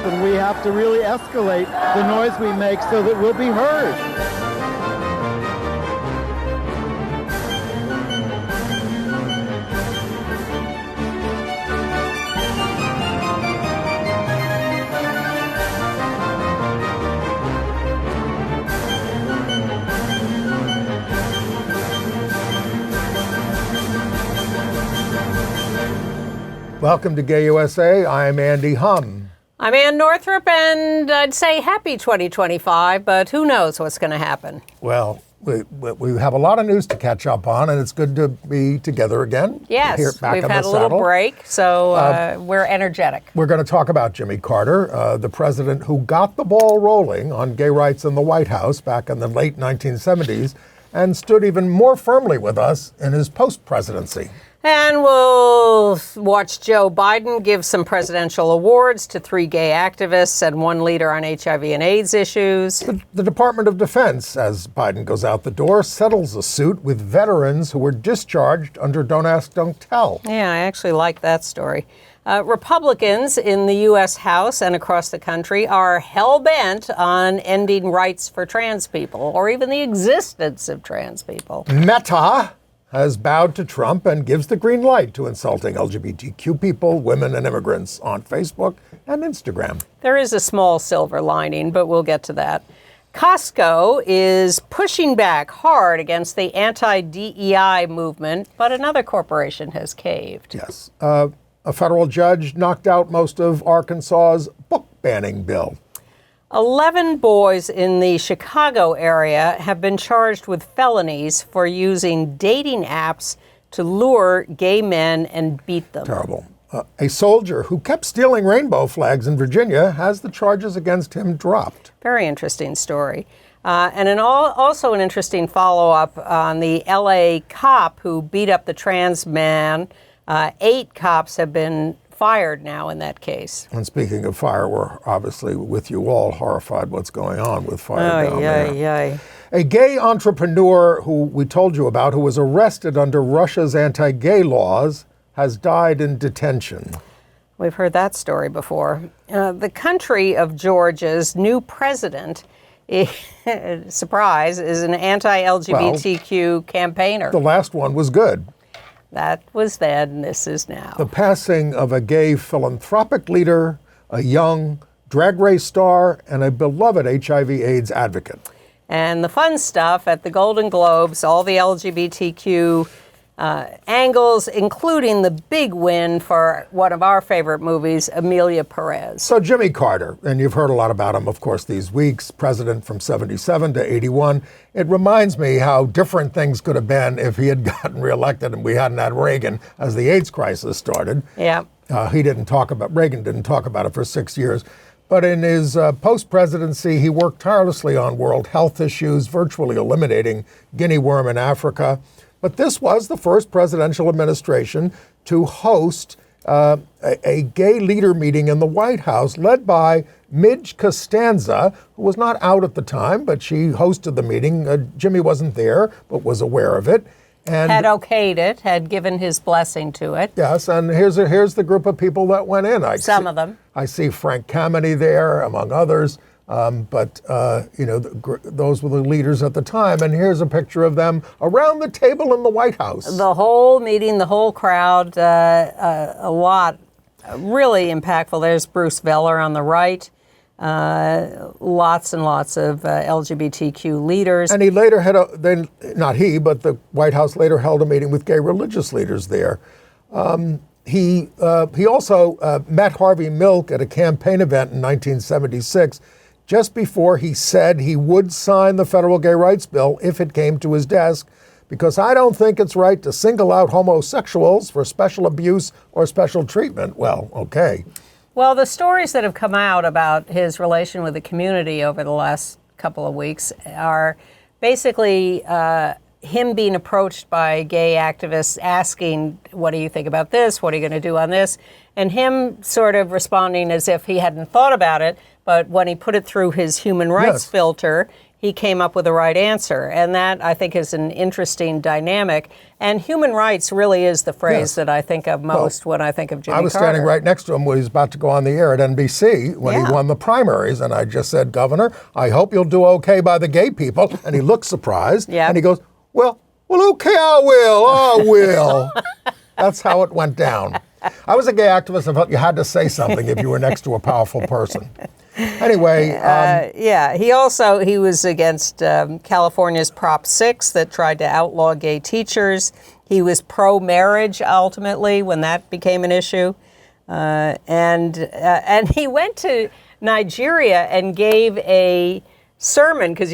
and we have to really escalate the noise we make so that we'll be heard. Welcome to Gay USA. I'm Andy Hum. I'm Ann Northrup, and I'd say happy 2025, but who knows what's going to happen. Well, we have a lot of news to catch up on, and it's good to be together again. Yes, we've had a little break, so we're energetic. We're going to talk about Jimmy Carter, the president who got the ball rolling on gay rights in the White House back in the late 1970s and stood even more firmly with us in his post-presidency. And we'll watch Joe Biden give some presidential awards to 3 gay activists and 1 leader on HIV and AIDS issues. The Department of Defense, as Biden goes out the door, settles a suit with veterans who were discharged under Don't Ask, Don't Tell. Yeah, I actually like that story. Republicans in the U.S. House and across the country are hell-bent on ending rights for trans people, or even the existence of trans people. Meta has bowed to Trump and gives the green light to insulting LGBTQ people, women, and immigrants on Facebook and Instagram. There is a small silver lining, but we'll get to that. Costco is pushing back hard against the anti-DEI movement, but another corporation has caved. Yes. A federal judge knocked out most of Arkansas's book banning bill. 11 boys in the Chicago area have been charged with felonies for using dating apps to lure gay men and beat them. Terrible. A soldier who kept stealing rainbow flags in Virginia has the charges against him dropped. Very interesting story. And also an interesting follow-up on the L.A. cop who beat up the trans man. 8 cops have been fired now in that case. And speaking of fire, we're obviously with you all horrified what's going on with fire down there. A gay entrepreneur who we told you about, who was arrested under Russia's anti-gay laws, has died in detention. We've heard that story before. The country of Georgia's new president, surprise, is an anti-LGBTQ campaigner. The last one was good. That was then, and this is now. The passing of a gay philanthropic leader, a young drag race star, and a beloved HIV/AIDS advocate. And the fun stuff at the Golden Globes, all the LGBTQ angles, including the big win for one of our favorite movies, EMILIA PEREZ. So Jimmy Carter, and you've heard a lot about him, of course, these weeks, president from 77 to 81. It reminds me how different things could have been if he had gotten reelected and we hadn't had Reagan as the AIDS crisis started. Yeah. Reagan didn't talk about it for 6 years. But in his post-presidency, he worked tirelessly on world health issues, virtually eliminating guinea worm in Africa. But this was the first presidential administration to host a gay leader meeting in the White House led by Midge Costanza, who was not out at the time, but she hosted the meeting. Jimmy wasn't there, but was aware of it. And had okayed it, had given his blessing to it. Yes, and here's the group of people that went in. Some of them. I see Frank Kameny there, among others. But those were the leaders at the time. And here's a picture of them around the table in the White House. The whole meeting, the whole crowd, a lot, really impactful. There's Bruce Veller on the right. Lots and lots of LGBTQ leaders. And he later had but the White House later held a meeting with gay religious leaders there. He also met Harvey Milk at a campaign event in 1976, just before he said he would sign the federal gay rights bill if it came to his desk, because I don't think it's right to single out homosexuals for special abuse or special treatment. Well, okay. Well, the stories that have come out about his relation with the community over the last couple of weeks are basically him being approached by gay activists asking, what do you think about this? What are you going to do on this? And him sort of responding as if he hadn't thought about it. But when he put it through his human rights filter, he came up with the right answer. And that, I think, is an interesting dynamic. And human rights really is the phrase that I think of most when I think of Jimmy Carter. I was standing right next to him when he was about to go on the air at NBC when he won the primaries. And I just said, Governor, I hope you'll do okay by the gay people. And he looked surprised. And he goes, well, okay, I will. That's how it went down. I was a gay activist. I felt you had to say something if you were next to a powerful person. Anyway. He was against California's Prop 6 that tried to outlaw gay teachers. He was pro-marriage ultimately when that became an issue. And he went to Nigeria and gave a sermon, because,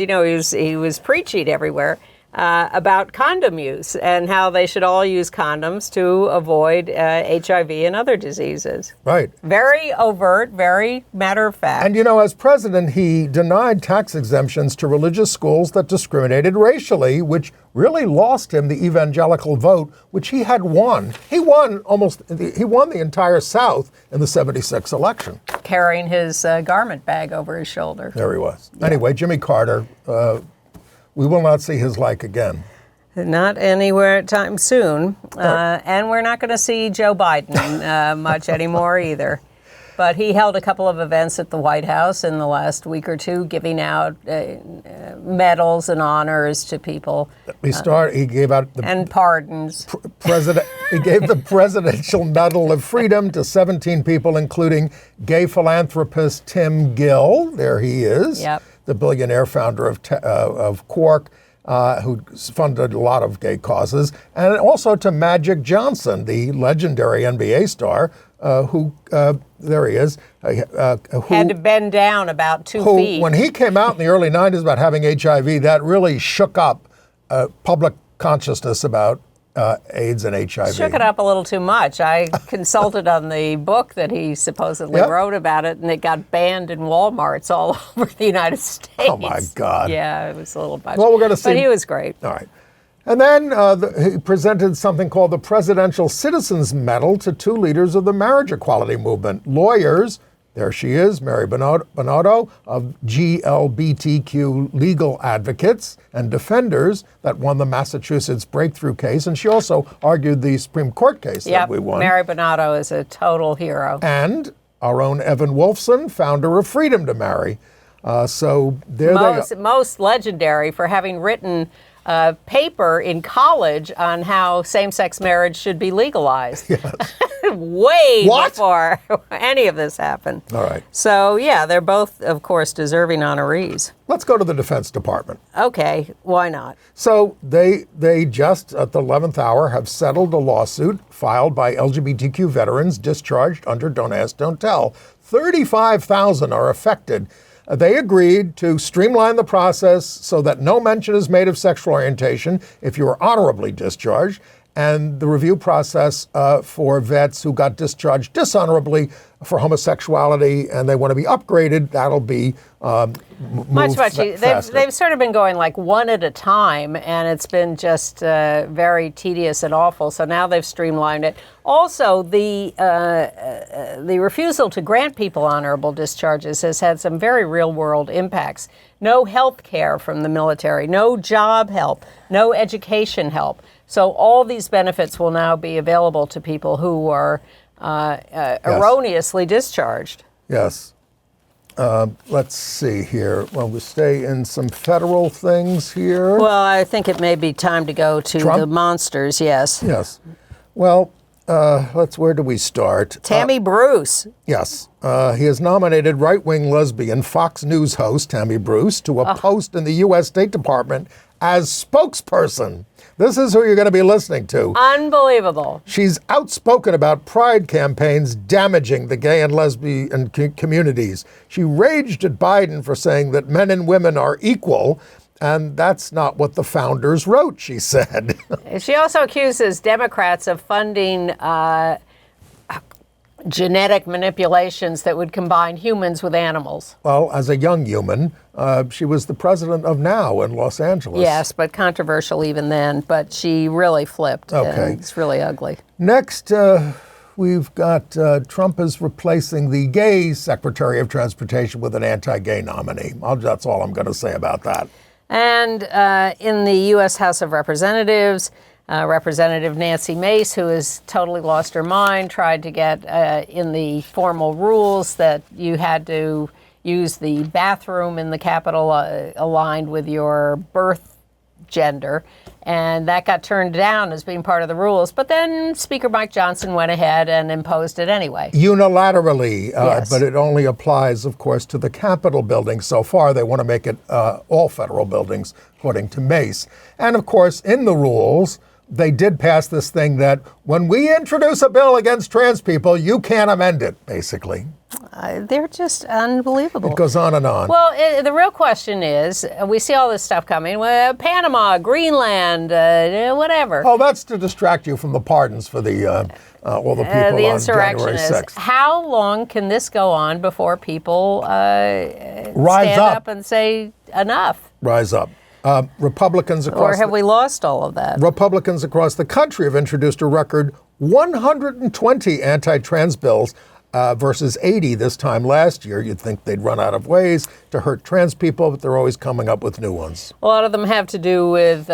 he was preaching everywhere, about condom use and how they should all use condoms to avoid HIV and other diseases. Right. Very overt, very matter of fact. And, as president, he denied tax exemptions to religious schools that discriminated racially, which really lost him the evangelical vote, which he had won. He won the entire South in the 76 election. Carrying his garment bag over his shoulder. There he was. Yeah. Anyway, Jimmy Carter, we will not see his like again. Not anywhere time soon. And we're not going to see Joe Biden much anymore either. But he held a couple of events at the White House in the last week or two, giving out medals and honors to people. He gave out and pardons. He gave the Presidential Medal of Freedom to 17 people, including gay philanthropist Tim Gill. There he is. Yep. The billionaire founder of Quark, who funded a lot of gay causes, and also to Magic Johnson, the legendary NBA star, who, there he is. Who had to bend down about 2 feet. When he came out in the early 90s about having HIV, that really shook up public consciousness about AIDS and HIV. Shook it up a little too much. I consulted on the book that he supposedly wrote about it, and it got banned in Walmarts all over the United States. Oh, my God. Yeah, it was a little much. Well, we're going to see. But he was great. All right. And then he presented something called the Presidential Citizens Medal to 2 leaders of the marriage equality movement. Lawyers, there she is, Mary Bonotto of GLBTQ Legal Advocates and Defenders, that won the Massachusetts breakthrough case. And she also argued the Supreme Court case that we won. Mary Bonotto is a total hero. And our own Evan Wolfson, founder of Freedom to Marry. So there they go. Most legendary for having written a paper in college on how same-sex marriage should be legalized. Yes. Way before any of this happened. All right. So, they're both, of course, deserving honorees. Let's go to the Defense Department. Okay, why not? So they just, at the 11th hour, have settled a lawsuit filed by LGBTQ veterans discharged under Don't Ask, Don't Tell. 35,000 are affected. They agreed to streamline the process so that no mention is made of sexual orientation if you are honorably discharged, and the review process for vets who got discharged dishonorably for homosexuality and they want to be upgraded, that'll be much faster. They've sort of been going like one at a time, and it's been just very tedious and awful. So now they've streamlined it. Also, the refusal to grant people honorable discharges has had some very real-world impacts. No health care from the military, no job help, no education help. So all these benefits will now be available to people who are erroneously discharged. Yes. Let's see here. Well, we stay in some federal things here. Well, I think it may be time to go to Trump? the monsters, yes. Yes. Well, where do we start? Tammy Bruce. Yes. He has nominated right-wing lesbian Fox News host Tammy Bruce to a post in the U.S. State Department as spokesperson. This is who you're going to be listening to. Unbelievable. She's outspoken about pride campaigns damaging the gay and lesbian communities. She raged at Biden for saying that men and women are equal, and that's not what the founders wrote, she said. She also accuses Democrats of funding genetic manipulations that would combine humans with animals. Well, as a young human, she was the president of NOW in Los Angeles. Yes, but controversial even then. But she really flipped. Okay. It's really ugly. Next, we've got Trump is replacing the gay Secretary of Transportation with an anti-gay nominee. That's all I'm going to say about that. And in the U.S. House of Representatives, Representative Nancy Mace, who has totally lost her mind, tried to get in the formal rules that you had to use the bathroom in the Capitol aligned with your birth gender. And that got turned down as being part of the rules. But then Speaker Mike Johnson went ahead and imposed it anyway. Unilaterally, Yes. but it only applies, of course, to the Capitol building. So far, they want to make it all federal buildings, according to Mace. And of course, in the rules, they did pass this thing that when we introduce a bill against trans people, you can't amend it, basically. They're just unbelievable. It goes on and on. Well, the real question is, we see all this stuff coming, Panama, Greenland, whatever. Oh, that's to distract you from the pardons for the all the people The on January insurrectionists. 6th. How long can this go on before people Rise stand up. up and say enough? Rise up. Republicans across Or have we lost all of that? Republicans across the country have introduced a record 120 anti-trans bills versus 80 this time last year. You'd think they'd run out of ways to hurt trans people, but they're always coming up with new ones. A lot of them have to do with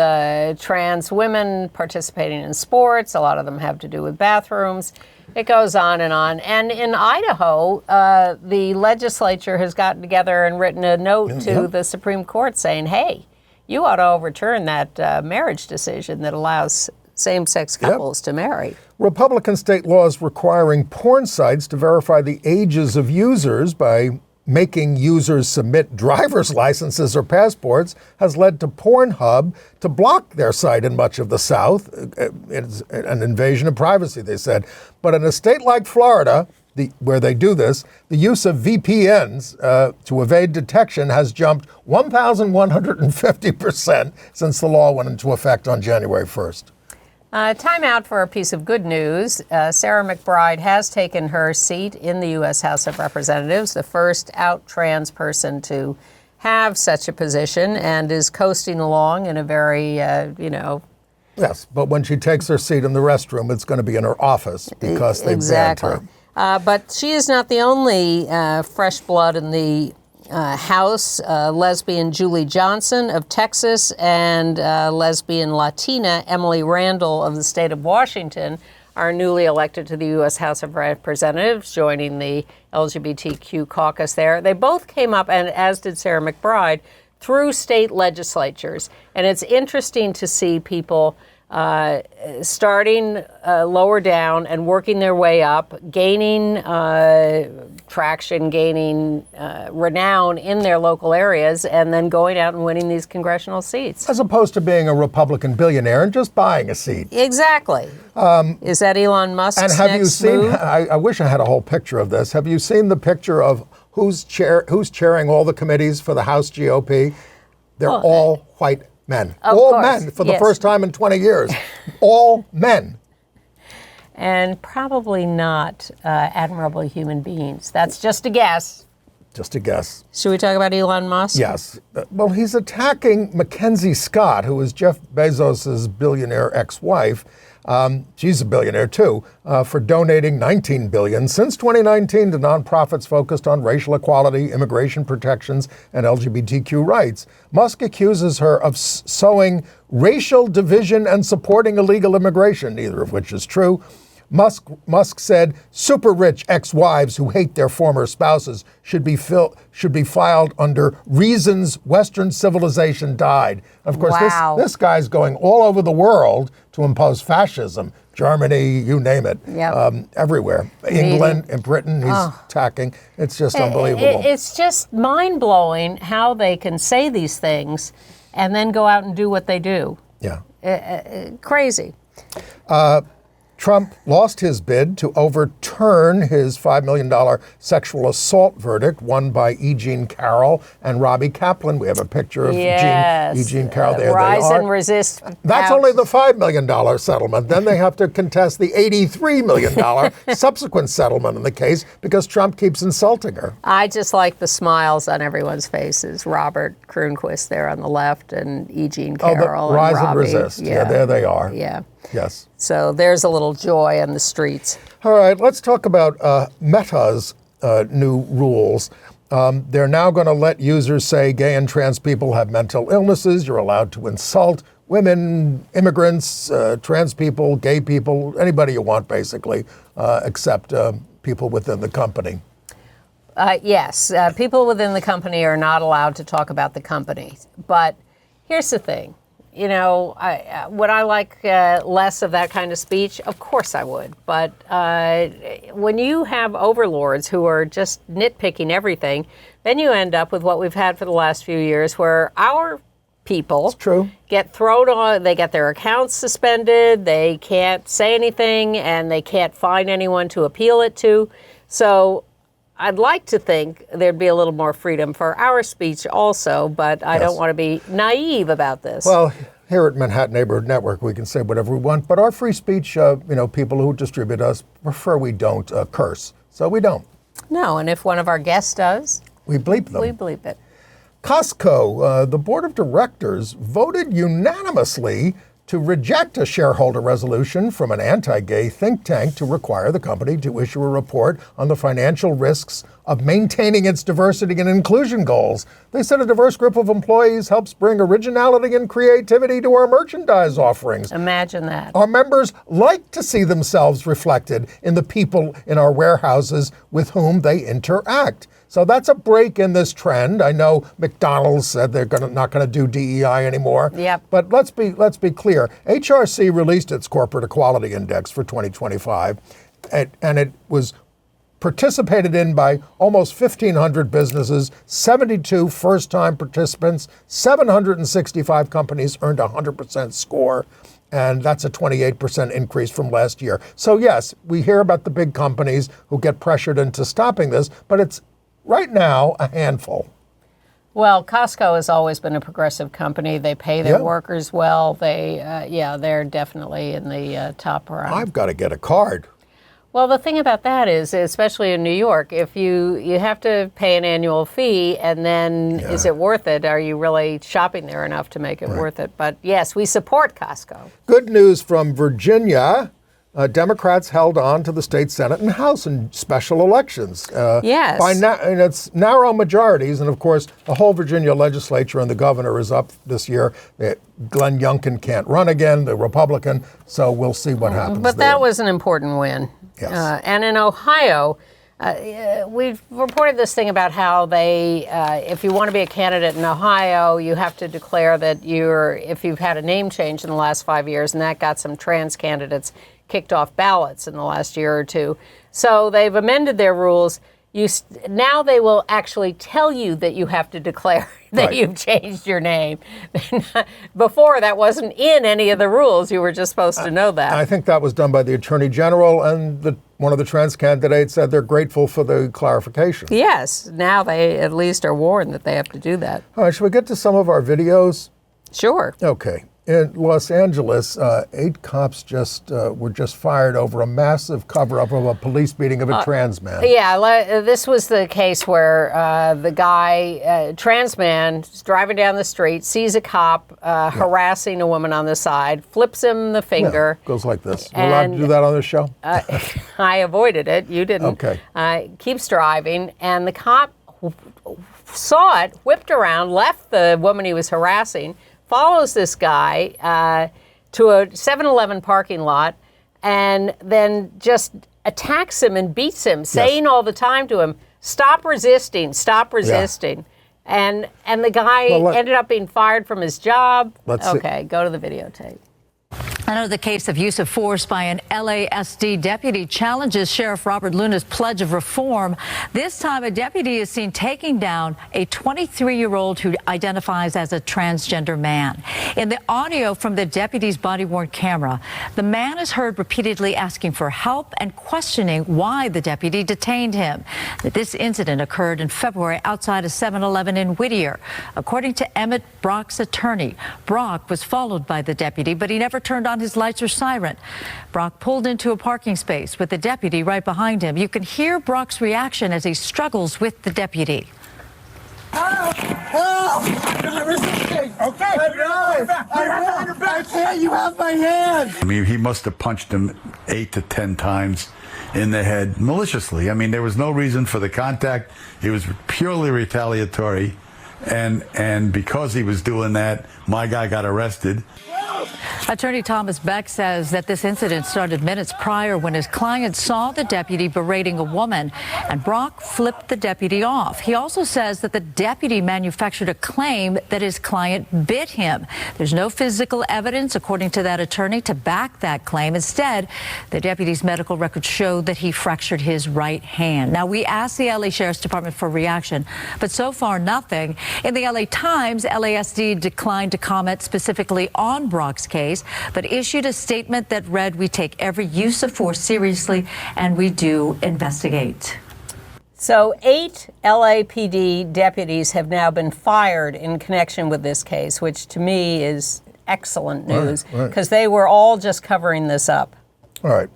trans women participating in sports. A lot of them have to do with bathrooms. It goes on. And in Idaho, the legislature has gotten together and written a note to the Supreme Court saying, hey, you ought to overturn that marriage decision that allows same-sex couples to marry. Republican state laws requiring porn sites to verify the ages of users by making users submit driver's licenses or passports has led to Pornhub to block their site in much of the South. It's an invasion of privacy, they said. But in a state like Florida, where they do this, the use of VPNs to evade detection has jumped 1,150% since the law went into effect on January 1st. Time out for a piece of good news. Sarah McBride has taken her seat in the U.S. House of Representatives, the first out trans person to have such a position, and is coasting along in a very, Yes, but when she takes her seat in the restroom, it's going to be in her office because they banned her. But she is not the only fresh blood in the House. Lesbian Julie Johnson of Texas and lesbian Latina Emily Randall of the state of Washington are newly elected to the U.S. House of Representatives, joining the LGBTQ caucus there. They both came up, and as did Sarah McBride, through state legislatures. And it's interesting to see people starting lower down and working their way up, gaining traction, gaining renown in their local areas, and then going out and winning these congressional seats. As opposed to being a Republican billionaire and just buying a seat. Exactly. Is that Elon Musk's And have next you seen, move? I wish I had a whole picture of this. Have you seen the picture of who's chairing all the committees for the House GOP? They're all white men. All course, men for the first time in 20 years. All men. And probably not admirable human beings. That's just a guess. Just a guess. Should we talk about Elon Musk? Yes. Well, he's attacking Mackenzie Scott, who is Jeff Bezos' billionaire ex-wife. She's a billionaire too, for donating $19 billion since 2019 to nonprofits focused on racial equality, immigration protections, and LGBTQ rights. Musk accuses her of sowing racial division and supporting illegal immigration, neither of which is true. Musk said super rich ex-wives who hate their former spouses should be filed under reasons Western civilization died. Of course, this guy's going all over the world to impose fascism. Germany, you name it, everywhere. England and Britain, he's attacking. It's just unbelievable. It's just mind-blowing how they can say these things and then go out and do what they do. Yeah. Crazy. Trump lost his bid to overturn his $5 million sexual assault verdict won by E. Jean Carroll and Robbie Kaplan. We have a picture of E. Jean Carroll. There Rise they are. and resist. That's only the $5 million settlement. Then they have to contest the $83 million subsequent settlement in the case because Trump keeps insulting her. I just like the smiles on everyone's faces. Robert Kroonquist there on the left and E. Jean Carroll Rise and Robbie. and resist. Yeah, there they are. Yeah. Yes. So there's a little joy on the streets. All right, let's talk about Meta's new rules. They're now going to let users say gay and trans people have mental illnesses. You're allowed to insult women, immigrants, trans people, gay people, anybody you want, basically, except people within the company. Yes, people within the company are not allowed to talk about the company. But here's the thing. You know, would I like less of that kind of speech? Of course I would. But when you have overlords who are just nitpicking everything, then you end up with what we've had for the last few years, where our people get thrown on, they get their accounts suspended, they can't say anything, and they can't find anyone to appeal it to. So I'd like to think there'd be a little more freedom for our speech also, but I don't want to be naive about this. Well, here at Manhattan Neighborhood Network, we can say whatever we want, but our free speech, people who distribute us prefer we don't curse, so we don't. No, and if one of our guests does, we bleep them. We bleep it. Costco, the board of directors voted unanimously to reject a shareholder resolution from an anti-gay think tank to require the company to issue a report on the financial risks of maintaining its diversity and inclusion goals. They said a diverse group of employees helps bring originality and creativity to our merchandise offerings. Imagine that. Our members like to see themselves reflected in the people in our warehouses with whom they interact. So that's a break in this trend. I know McDonald's said they're not going to do DEI anymore. Yep. But let's be clear. HRC released its Corporate Equality Index for 2025, and it was participated in by almost 1,500 businesses, 72 first-time participants, 765 companies earned a 100% score. And that's a 28% increase from last year. So yes, we hear about the big companies who get pressured into stopping this, but it's right now a handful. Well, Costco has always been a progressive company. They pay their workers well. They're definitely in the top round. I've got to get a card. Well, the thing about that is, especially in New York, if you have to pay an annual fee, and then is it worth it? Are you really shopping there enough to make it worth it? But yes, we support Costco. Good news from Virginia. Democrats held on to the state Senate and House in special elections. Yes. And it's narrow majorities. And of course, the whole Virginia legislature and the governor is up this year. Glenn Youngkin can't run again, the Republican. So we'll see what happens But there. that was an important win. Yes. And in Ohio, we've reported this thing about how if you want to be a candidate in Ohio, you have to declare that if you've had a name change in the last 5 years, and that got some trans candidates kicked off ballots in the last year or two. So they've amended their rules. Now they will actually tell you that you have to declare that you've changed your name. Before, that wasn't in any of the rules. You were just supposed to know that. I think that was done by the Attorney General, and one of the trans candidates said they're grateful for the clarification. Yes, now they at least are warned that they have to do that. All right, should we get to some of our videos? Sure. Okay. In Los Angeles, 8 cops were just fired over a massive cover-up of a police beating of a trans man. Yeah, this was the case where the guy, trans man, is driving down the street, sees a cop harassing a woman on the side, flips him the finger. Yeah, goes like this. We're allowed to do that on this show? I avoided it. You didn't. Okay. Keeps driving, and the cop saw it, whipped around, left the woman he was harassing, follows this guy to a 7-Eleven parking lot, and then just attacks him and beats him, saying all the time to him, "Stop resisting, stop resisting." Yeah. And the guy ended up being fired from his job. Okay, go to the videotape. Another case of use of force by an LASD deputy challenges Sheriff Robert Luna's pledge of reform. This time, a deputy is seen taking down a 23-year-old who identifies as a transgender man. In the audio from the deputy's body-worn camera, the man is heard repeatedly asking for help and questioning why the deputy detained him. This incident occurred in February outside a 7-Eleven in Whittier. According to Emmett Brock's attorney, Brock was followed by the deputy, but he never turned on his lights or siren. Brock pulled into a parking space with the deputy right behind him. You can hear Brock's reaction as he struggles with the deputy. I'm resisting. Okay. I can't. You have my hand. I mean, he must have punched him 8 to 10 times in the head maliciously. I mean, there was no reason for the contact. It was purely retaliatory. And because he was doing that, my guy got arrested. Attorney Thomas Beck says that this incident started minutes prior when his client saw the deputy berating a woman, and Brock flipped the deputy off. He also says that the deputy manufactured a claim that his client bit him. There's no physical evidence, according to that attorney, to back that claim. Instead, the deputy's medical records showed that he fractured his right hand. Now, we asked the LA Sheriff's Department for reaction, but so far nothing. In the LA Times, LASD declined to comment specifically on Brock's case, but issued a statement that read, "We take every use of force seriously and we do investigate." So 8 LAPD deputies have now been fired in connection with this case, which to me is excellent news because they were all just covering this up. All right.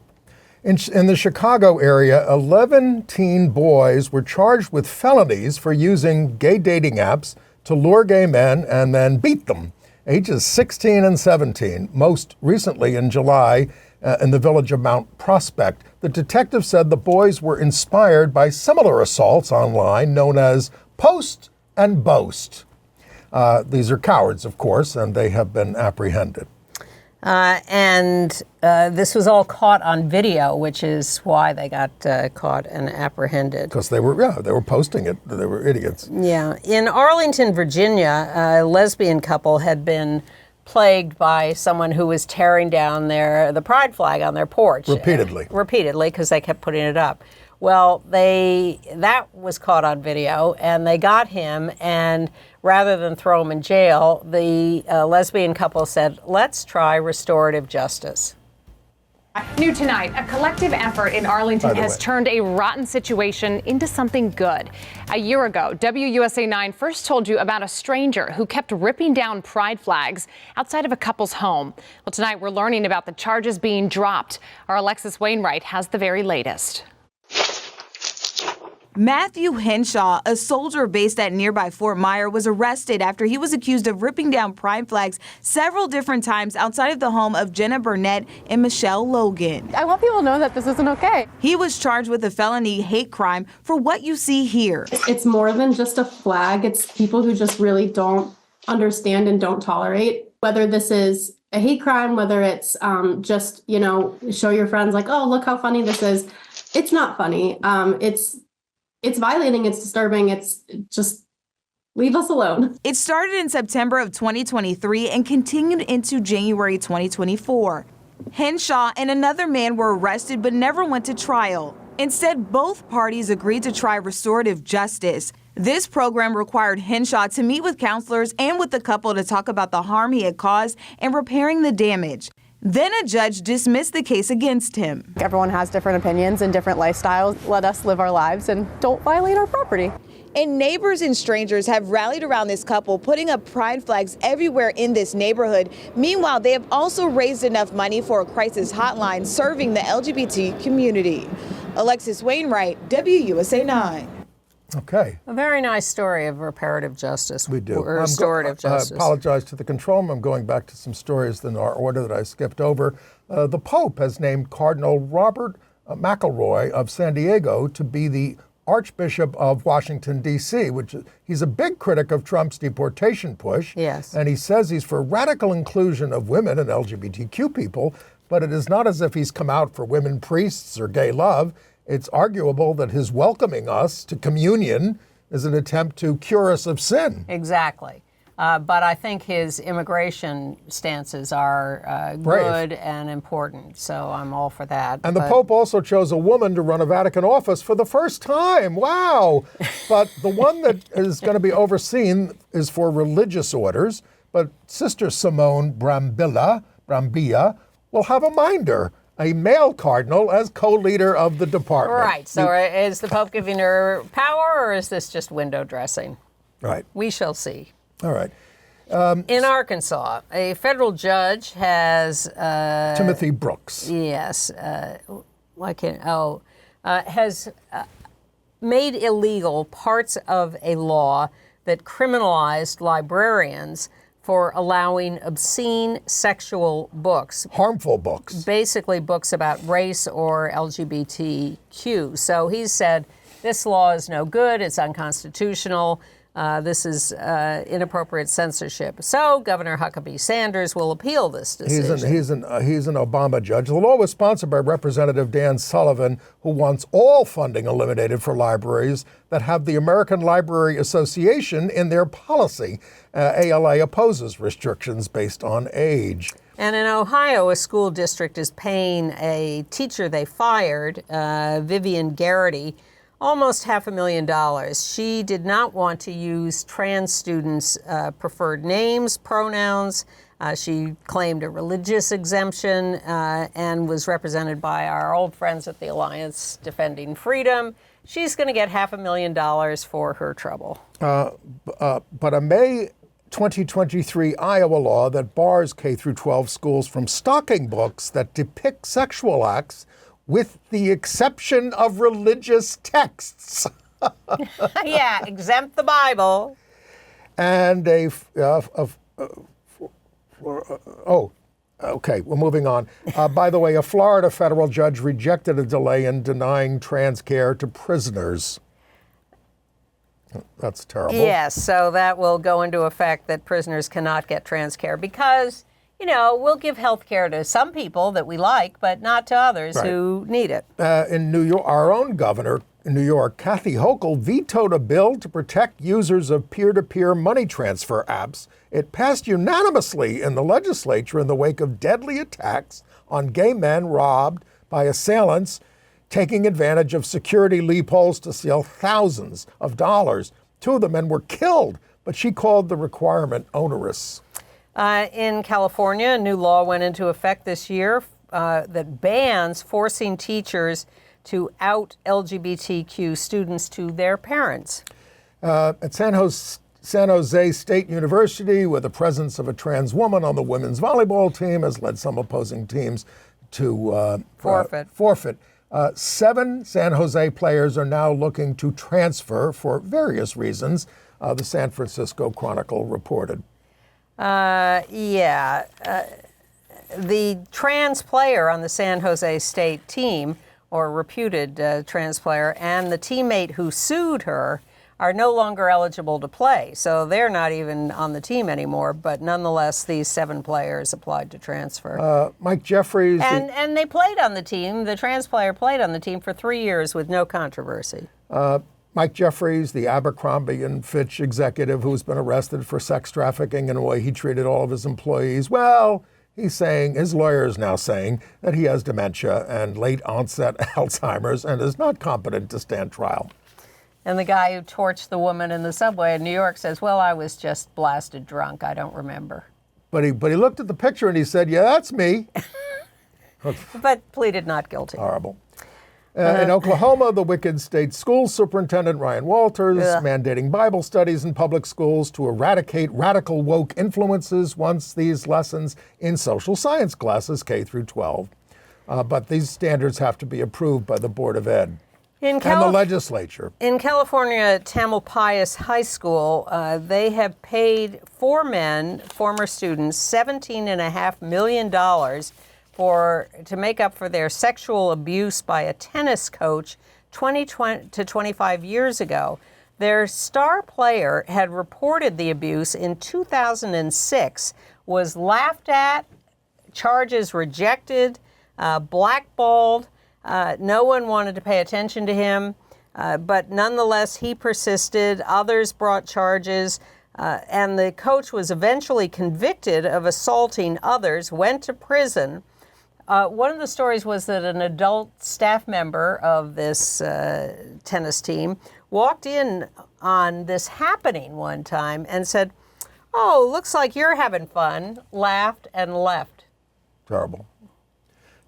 In the Chicago area, 11 teen boys were charged with felonies for using gay dating apps to lure gay men and then beat them, ages 16 and 17, most recently in July in the village of Mount Prospect. The detective said the boys were inspired by similar assaults online known as Post and Boast. These are cowards, of course, and they have been apprehended. This was all caught on video, which is why they got caught and apprehended. Because they were posting it. They were idiots. Yeah. In Arlington, Virginia, a lesbian couple had been plagued by someone who was tearing down the pride flag on their porch. Repeatedly, because they kept putting it up. Well, that was caught on video, and they got him, and rather than throw him in jail, the lesbian couple said, let's try restorative justice. New tonight, a collective effort in Arlington has turned a rotten situation into something good. A year ago, WUSA 9 first told you about a stranger who kept ripping down pride flags outside of a couple's home. Well, tonight we're learning about the charges being dropped. Our Alexis Wainwright has the very latest. Matthew Henshaw, a soldier based at nearby Fort Myer, was arrested after he was accused of ripping down pride flags several different times outside of the home of Jenna Burnett and Michelle Logan. I want people to know that this isn't okay. He was charged with a felony hate crime for what you see here. It's more than just a flag. It's people who just really don't understand and don't tolerate, whether this is a hate crime, whether it's just, show your friends like, oh, look how funny this is. It's not funny. It's violating, it's disturbing, it's just leave us alone. It started in September of 2023 and continued into January 2024. Henshaw and another man were arrested but never went to trial. Instead, both parties agreed to try restorative justice. This program required Henshaw to meet with counselors and with the couple to talk about the harm he had caused and repairing the damage. Then a judge dismissed the case against him. Everyone has different opinions and different lifestyles. Let us live our lives and don't violate our property. And neighbors and strangers have rallied around this couple, putting up pride flags everywhere in this neighborhood. Meanwhile, they have also raised enough money for a crisis hotline serving the LGBT community. Alexis Wainwright, WUSA 9. Okay. A very nice story of reparative justice. We do. Or restorative justice. I apologize to the control room. I'm going back to some stories in our order that I skipped over. The Pope has named Cardinal Robert McElroy of San Diego to be the Archbishop of Washington, D.C., he's a big critic of Trump's deportation push. Yes. And he says he's for radical inclusion of women and LGBTQ people, but it is not as if he's come out for women priests or gay love. It's arguable that his welcoming us to communion is an attempt to cure us of sin. Exactly. But I think his immigration stances are good and important, so I'm all for that. And the Pope also chose a woman to run a Vatican office for the first time. Wow. But the one that is going to be overseen is for religious orders, but Sister Simone Brambilla will have a minder, a male cardinal, as co-leader of the department. Right. So is the Pope giving her power, or is this just window dressing? Right. We shall see. All right. In Arkansas, a federal judge has... Timothy Brooks. Yes. Has made illegal parts of a law that criminalized librarians for allowing obscene sexual books. Harmful books. Basically books about race or LGBTQ. So he said, this law is no good, it's unconstitutional, this is inappropriate censorship. So Governor Huckabee Sanders will appeal this decision. He's an Obama judge. The law was sponsored by Representative Dan Sullivan, who wants all funding eliminated for libraries that have the American Library Association in their policy. ALA opposes restrictions based on age. And in Ohio, a school district is paying a teacher they fired, Vivian Garrity, almost $500,000. She did not want to use trans students' preferred names, pronouns. She claimed a religious exemption and was represented by our old friends at the Alliance Defending Freedom. She's going to get $500,000 for her trouble. But a May 2023 Iowa law that bars K-12 schools from stocking books that depict sexual acts with the exception of religious texts. Yeah, exempt the Bible. And okay, we're moving on. By the way, a Florida federal judge rejected a delay in denying trans care to prisoners. That's terrible. Yes, so that will go into effect that prisoners cannot get trans care because, you know, we'll give health care to some people that we like, but not to others who need it. In New York, our own governor in New York, Kathy Hochul, vetoed a bill to protect users of peer-to-peer money transfer apps. It passed unanimously in the legislature in the wake of deadly attacks on gay men robbed by assailants taking advantage of security loopholes to steal thousands of dollars. Two of the men were killed, but she called the requirement onerous. In California, a new law went into effect this year that bans forcing teachers to out LGBTQ students to their parents. At San Jose State University, where the presence of a trans woman on the women's volleyball team has led some opposing teams to forfeit. 7 San Jose players are now looking to transfer for various reasons, the San Francisco Chronicle reported. The trans player on the San Jose State team, or reputed trans player, and the teammate who sued her are no longer eligible to play. So they're not even on the team anymore, but nonetheless, these 7 players applied to transfer. Mike Jeffries. And they played on the team, the trans player played on the team for 3 years with no controversy. Mike Jeffries, the Abercrombie and Fitch executive who's been arrested for sex trafficking and the way he treated all of his employees. Well, he's saying, his lawyer is now saying that he has dementia and late onset Alzheimer's and is not competent to stand trial. And the guy who torched the woman in the subway in New York says, well, I was just blasted drunk. I don't remember. But he looked at the picture and he said, yeah, that's me. But pleaded not guilty. Horrible. In Oklahoma, the wicked state school superintendent, Ryan Walters, mandating Bible studies in public schools to eradicate radical woke influences once these lessons in social science classes K through 12. But these standards have to be approved by the Board of Ed. And the legislature. In California, Tamalpais High School, they have paid 4 men, former students, $17.5 million to make up for their sexual abuse by a tennis coach 20 to 25 years ago. Their star player had reported the abuse in 2006, was laughed at, charges rejected, blackballed. No one wanted to pay attention to him, but nonetheless, he persisted. Others brought charges, and the coach was eventually convicted of assaulting others, went to prison. One of the stories was that an adult staff member of this tennis team walked in on this happening one time and said, "Oh, looks like you're having fun," laughed and left. Terrible.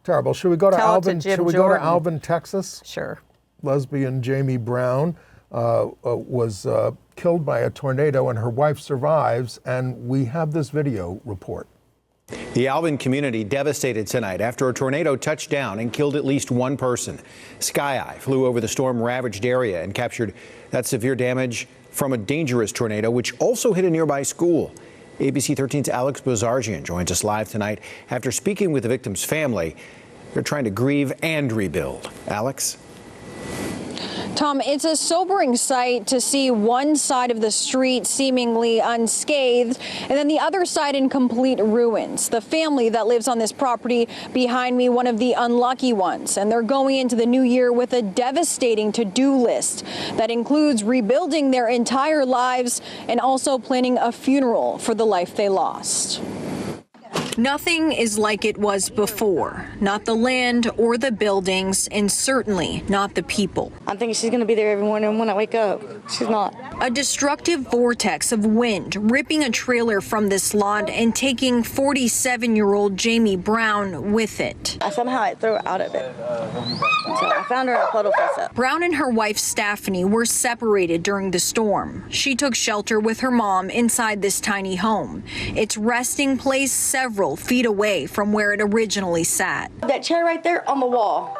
Terrible. Should we go to Alvin? Should we go to Alvin, Texas? Sure. Lesbian Jamie Brown was killed by a tornado, and her wife survives. And we have this video report. The Alvin community devastated tonight after a tornado touched down and killed at least 1 person. Sky Eye flew over the storm-ravaged area and captured that severe damage from a dangerous tornado which also hit a nearby school. ABC 13's Alex Bozargian joins us live tonight after speaking with the victim's family. They're trying to grieve and rebuild. Alex? Tom, it's a sobering sight to see one side of the street seemingly unscathed and then the other side in complete ruins. The family that lives on this property behind me, one of the unlucky ones, and they're going into the new year with a devastating to-do list that includes rebuilding their entire lives and also planning a funeral for the life they lost. Nothing is like it was before. Not the land or the buildings, and certainly not the people. I'm thinking she's going to be there every morning when I wake up. She's not. A destructive vortex of wind ripping a trailer from this lot and taking 47-year-old Jamie Brown with it. Somehow I threw her out of it. So I found her in a puddle face up. Brown and her wife Stephanie were separated during the storm. She took shelter with her mom inside this tiny home. Its resting place several feet away from where it originally sat. That chair right there on the wall,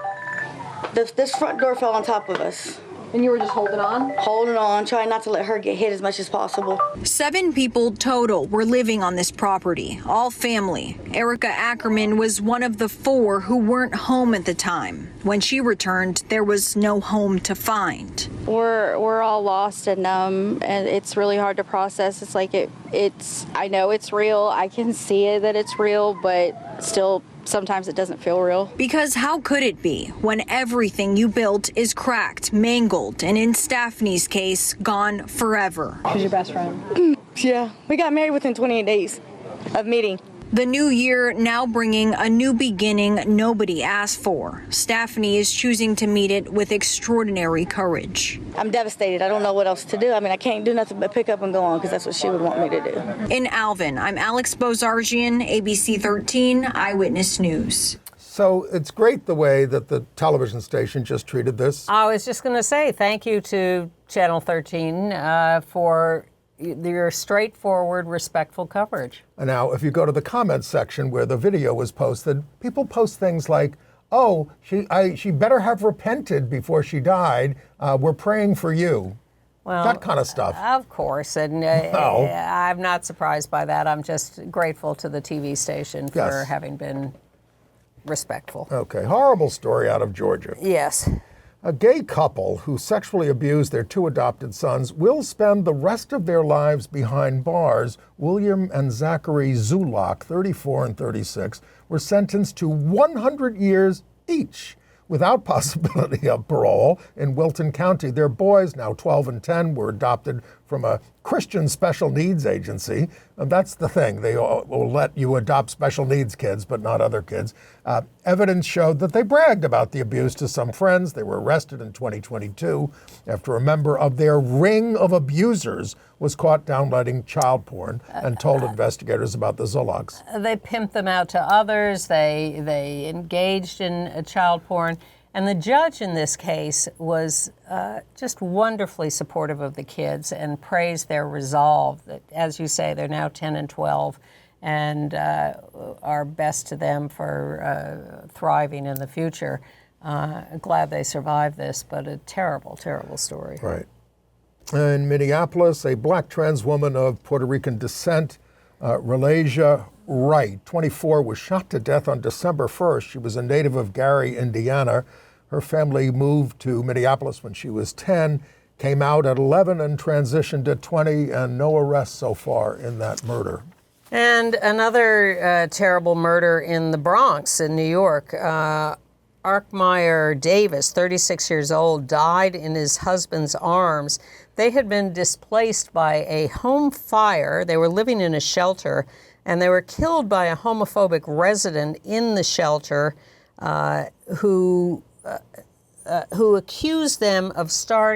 this front door fell on top of us. And you were just holding on? Holding on, trying not to let her get hit as much as possible. 7 people total were living on this property, all family. Erica Ackerman was one of the 4 who weren't home at the time. When she returned, there was no home to find. We're all lost and numb, and it's really hard to process. It's like I know it's real. I can see it that it's real, but still sometimes it doesn't feel real. Because how could it be when everything you built is cracked, mangled, and in Stephanie's case, gone forever? She's your best friend? Yeah, we got married within 28 days of meeting. The new year now bringing a new beginning nobody asked for. Stephanie is choosing to meet it with extraordinary courage. I'm devastated. I don't know what else to do. I mean, I can't do nothing but pick up and go on because that's what she would want me to do. In Alvin, I'm Alex Bozargian, ABC 13 Eyewitness News. So it's great the way that the television station just treated this. I was just going to say thank you to Channel 13 for your straightforward, respectful coverage. Now, if you go to the comments section where the video was posted, people post things like, oh, she better have repented before she died. We're praying for you. Well, that kind of stuff. Of course, and I'm not surprised by that. I'm just grateful to the TV station for having been respectful. Okay, horrible story out of Georgia. Yes. A gay couple who sexually abused their 2 adopted sons will spend the rest of their lives behind bars. William and Zachary Zulak, 34 and 36, were sentenced to 100 years each without possibility of parole in Wilton County. Their boys, now 12 and 10, were adopted from a Christian special needs agency. And that's the thing. They will let you adopt special needs kids, but not other kids. Evidence showed that they bragged about the abuse to some friends. They were arrested in 2022 after a member of their ring of abusers was caught downloading child porn and told investigators about the Zulaks. They pimped them out to others. They engaged in child porn. And the judge in this case was just wonderfully supportive of the kids and praised their resolve. That, as you say, they're now 10 and 12, and our best to them for thriving in the future. Glad they survived this, but a terrible, terrible story. Right. In Minneapolis, a black trans woman of Puerto Rican descent, Relasia Wright, 24, was shot to death on December 1st. She was a native of Gary, Indiana. Her family moved to Minneapolis when she was 10, came out at 11 and transitioned at 20, and no arrests so far in that murder. And another terrible murder in the Bronx in New York. Arkmeyer Davis, 36 years old, died in his husband's arms. They had been displaced by a home fire. They were living in a shelter, and they were killed by a homophobic resident in the shelter who accused them of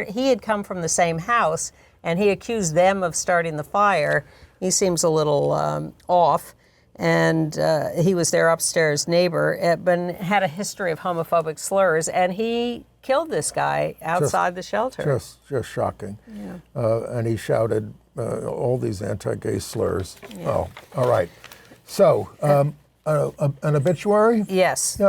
he had come from the same house, and he accused them of starting the fire. He seems a little off, and he was their upstairs neighbor, but had a history of homophobic slurs, and he killed this guy outside the shelter. Just shocking. Yeah. And he shouted all these anti-gay slurs. Yeah. Oh, all right. So an obituary? Yes.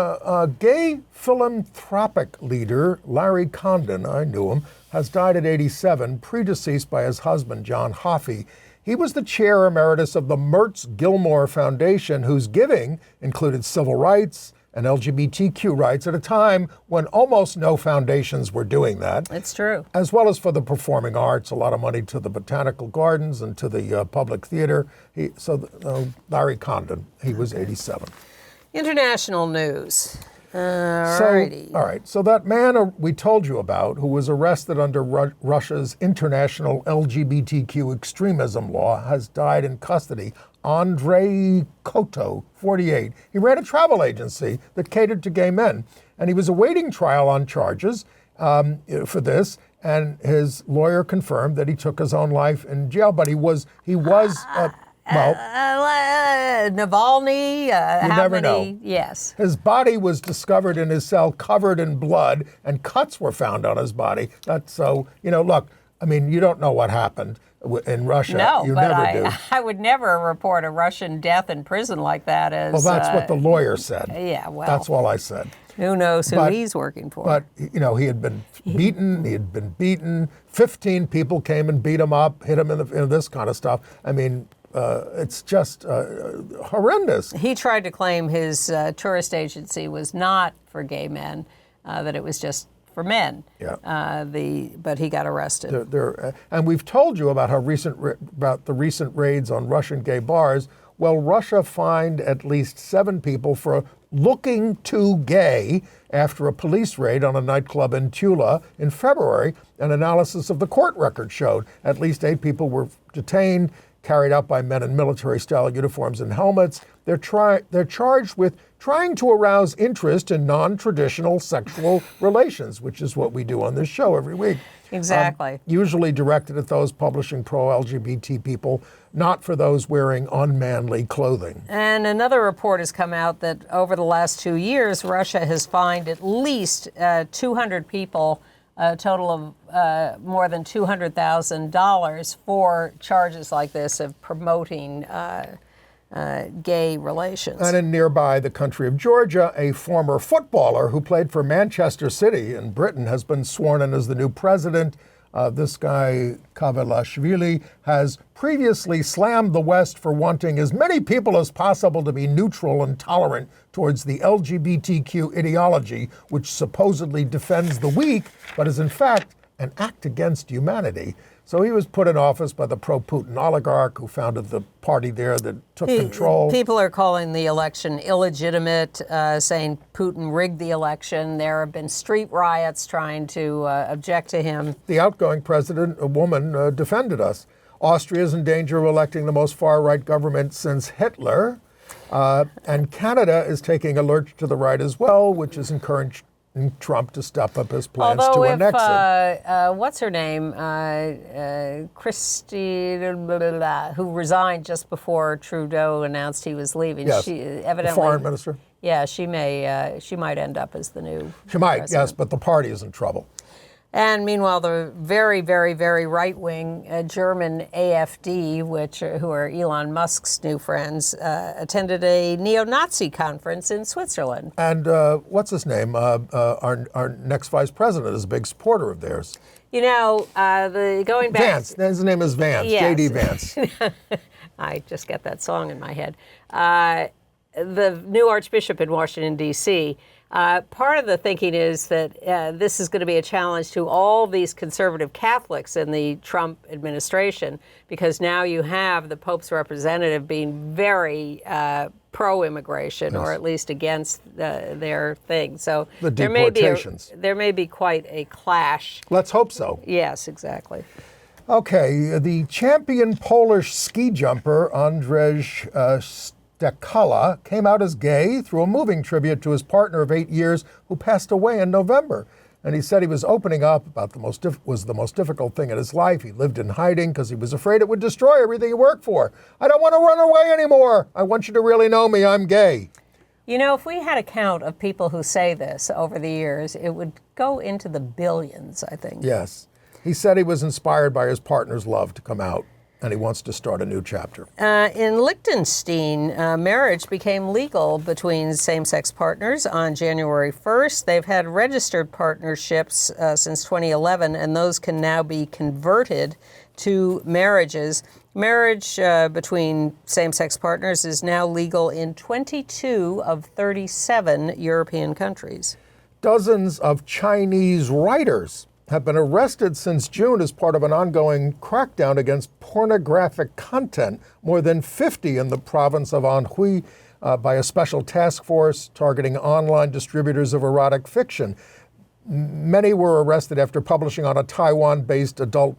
Gay philanthropic leader Larry Condon, I knew him, has died at 87, predeceased by his husband, John Hoffey. He was the chair emeritus of the Mertz Gilmore Foundation, whose giving included civil rights and LGBTQ rights at a time when almost no foundations were doing that. It's true. As well as for the performing arts, a lot of money to the botanical gardens and to the public theater. Larry Condon, he was 87. International news. All right. So that man we told you about, who was arrested under Russia's international LGBTQ extremism law, has died in custody. Andrei Koto, 48. He ran a travel agency that catered to gay men, and he was awaiting trial on charges for this. And his lawyer confirmed that he took his own life in jail, but he was. Navalny, you never know. Yes. His body was discovered in his cell covered in blood, and cuts were found on his body. Look, I mean, you don't know what happened in Russia. No, you but never do. I would never report a Russian death in prison like that as... Well, that's what the lawyer said. Yeah, well... That's all I said. Who knows who he's working for. But, he had been beaten. 15 people came and beat him up, hit him in this kind of stuff. I mean... it's just horrendous. He tried to claim his tourist agency was not for gay men, that it was just for men. Yeah. But he got arrested. And we've told you about about the recent raids on Russian gay bars. Well, Russia fined at least 7 people for looking too gay after a police raid on a nightclub in Tula in February. An analysis of the court record showed at least 8 people were detained, carried out by men in military-style uniforms and helmets. They're charged with trying to arouse interest in non-traditional sexual relations, which is what we do on this show every week. Exactly. Usually directed at those publishing pro-LGBT people, not for those wearing unmanly clothing. And another report has come out that over the last 2 years, Russia has fined at least 200 people, a total of more than $200,000 for charges like this of promoting gay relations. And in nearby the country of Georgia, a former footballer who played for Manchester City in Britain has been sworn in as the new president. This guy, Kavelashvili, has previously slammed the West for wanting as many people as possible to be neutral and tolerant towards the LGBTQ ideology, which supposedly defends the weak, but is in fact an act against humanity. So he was put in office by the pro-Putin oligarch who founded the party there that took control. People are calling the election illegitimate, saying Putin rigged the election. There have been street riots trying to object to him. The outgoing president, a woman, defended us. Austria is in danger of electing the most far-right government since Hitler. And Canada is taking a lurch to the right as well, which is encouraging Trump to step up his plans to annex it. What's her name? Christie, who resigned just before Trudeau announced he was leaving. Yes, she evidently, the foreign minister. Yeah, she might end up as the new She might, president. yes, but the party is in trouble. And meanwhile, the very, very, very right-wing German AfD, who are Elon Musk's new friends, attended a neo-Nazi conference in Switzerland. And what's his name? Our next vice president is a big supporter of theirs. You know, going back... Vance. His name is Vance, yes. J.D. Vance. I just get that song in my head. The new Archbishop in Washington, D.C., part of the thinking is that this is going to be a challenge to all these conservative Catholics in the Trump administration, because now you have the Pope's representative being very pro-immigration, yes, or at least against their thing. So the deportations. There may be quite a clash. Let's hope so. Yes, exactly. Okay, the champion Polish ski jumper Andrzej Stekala came out as gay through a moving tribute to his partner of 8 years who passed away in November. And he said he was opening up about the most difficult thing in his life. He lived in hiding because he was afraid it would destroy everything he worked for. I don't want to run away anymore. I want you to really know me. I'm gay. You know, if we had a count of people who say this over the years, it would go into the billions, I think. Yes. He said he was inspired by his partner's love to come out. and he wants to start a new chapter. In Liechtenstein, marriage became legal between same-sex partners on January 1st. They've had registered partnerships since 2011, and those can now be converted to marriages. Marriage between same-sex partners is now legal in 22 of 37 European countries. Dozens of Chinese writers have been arrested since June as part of an ongoing crackdown against pornographic content, more than 50 in the province of Anhui, by a special task force targeting online distributors of erotic fiction. Many were arrested after publishing on a Taiwan-based adult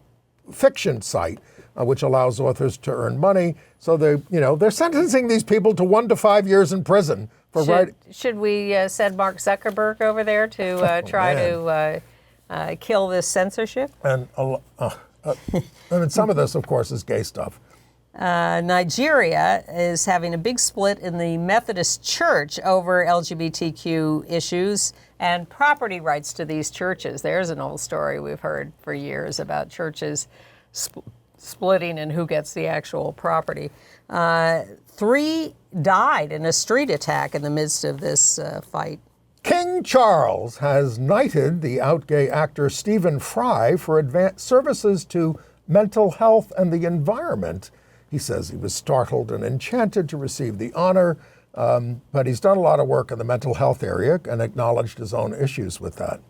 fiction site, which allows authors to earn money. So they're sentencing these people to 1 to 5 years in prison for writing. Should we send Mark Zuckerberg over there to try to kill this censorship? And some of this, of course, is gay stuff. Nigeria is having a big split in the Methodist Church over LGBTQ issues and property rights to these churches. There's an old story we've heard for years about churches splitting and who gets the actual property. 3 died in a street attack in the midst of this fight. King Charles has knighted the out gay actor Stephen Fry for advanced services to mental health and the environment. He says he was startled and enchanted to receive the honor, but he's done a lot of work in the mental health area and acknowledged his own issues with that.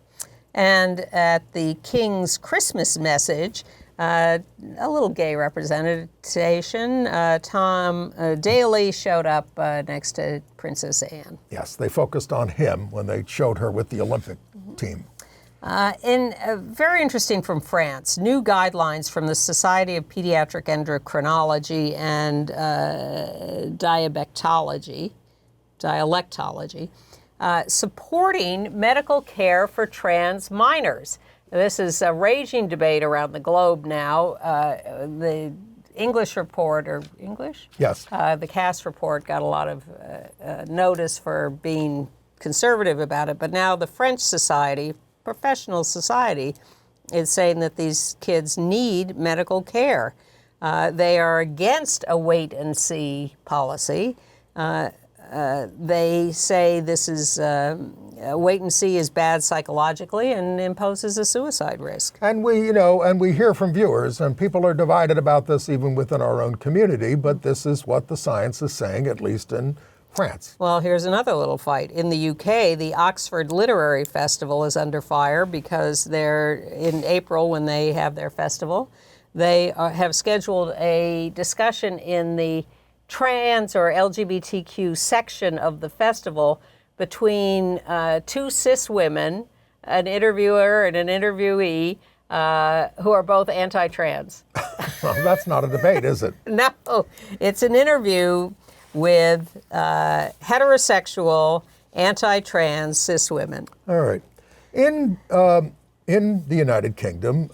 And at the King's Christmas message, a little gay representation. Tom Daley showed up next to Princess Anne. Yes, they focused on him when they showed her with the Olympic team. Very interesting from France, new guidelines from the Society of Pediatric Endocrinology and Dialectology, supporting medical care for trans minors. This is a raging debate around the globe now. The English report, or English? Yes. The Cass report got a lot of notice for being conservative about it, but now the French society, professional society, is saying that these kids need medical care. They are against a wait-and-see policy. They say this is wait and see is bad psychologically and imposes a suicide risk. And we hear from viewers, and people are divided about this even within our own community, but this is what the science is saying, at least in France. Well, here's another little fight. In the UK, the Oxford Literary Festival is under fire because they're in April when they have their festival. They have scheduled a discussion in the trans or LGBTQ section of the festival between 2 cis women, an interviewer and an interviewee, who are both anti-trans. Well, that's not a debate, is it? No, it's an interview with heterosexual, anti-trans cis women. All right. In the United Kingdom,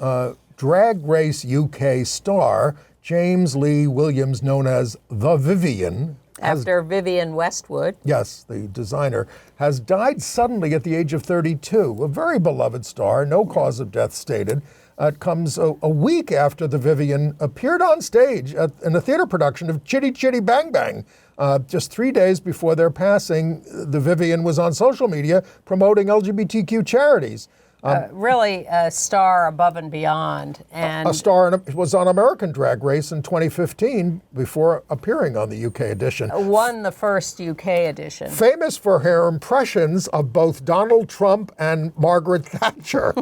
Drag Race UK star James Lee Williams, known as The Vivian, after Vivienne Westwood. Yes, the designer, has died suddenly at the age of 32. A very beloved star, no cause of death stated. It comes a week after the Vivian appeared on stage in a theater production of Chitty Chitty Bang Bang. Just 3 days before their passing, the Vivian was on social media promoting LGBTQ charities. Really a star above and beyond. And a star was on American Drag Race in 2015 before appearing on the UK edition. Won the first UK edition. Famous for her impressions of both Donald Trump and Margaret Thatcher.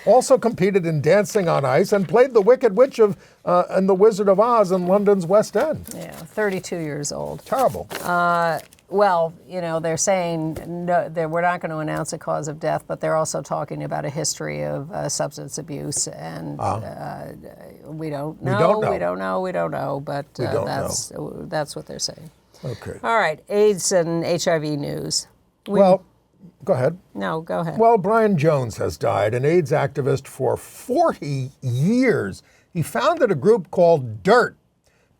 Also competed in Dancing on Ice and played the Wicked Witch in The Wizard of Oz in London's West End. Yeah, 32 years old. Terrible. Well, they're saying no, we're not going to announce a cause of death, but they're also talking about a history of substance abuse, and we don't know, but that's what they're saying. Okay. All right, AIDS and HIV news. Go ahead. No, go ahead. Well, Brian Jones has died, an AIDS activist for 40 years. He founded a group called DIRT,